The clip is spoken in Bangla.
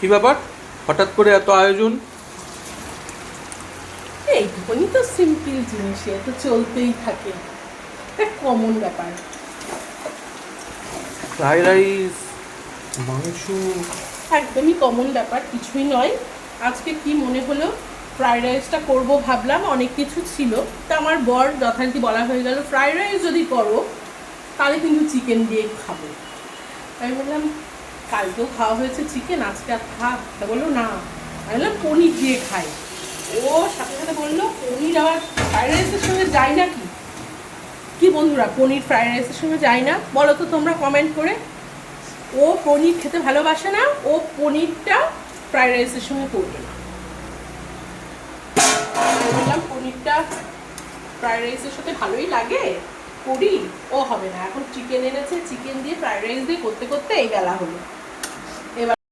কি ব্যাপার, হঠাৎ করে এত আয়োজন? এইটুকুনি তো সিম্পল জিনিস, এ তো চলতেই থাকে, একটা কমন ব্যাপার। ফ্রাইড রাইস, মাংস। একদমই কমন ব্যাপার, কিছুই নয়। আজকে কি মনে হলো ফ্রাইড রাইসটা করবো ভাবলাম, অনেক কিছু ছিল। তা আমার বর যথারীতি বলা হয়ে গেল ফ্রাইড রাইস যদি করো তাহলে কিন্তু চিকেন দিয়ে খাবো। আমি বললাম কালকেও খাওয়া হয়েছে চিকেন, আজকে আর থাক। তা বললো না, আমি বললাম পনির দিয়ে খাই। ও সাথে সাথে বললো পনির আবার ফ্রাইড রাইসের সঙ্গে যায় না কি? কি বন্ধুরা, পনির ফ্রাইড রাইসের সঙ্গে যায় না বলো তো তোমরা কমেন্ট করে। ও পনির খেতে ভালোবাসে না, ও পনিরটা ফ্রাইড রাইসের সঙ্গে করবে না। বললাম পনিরটা ফ্রাইড রাইসের সাথে ভালোই লাগে, করি। ও হবে না, এখন চিকেন এনেছে, চিকেন দিয়ে ফ্রাইড রাইস দিয়ে করতে করতে এই বেলা হলো।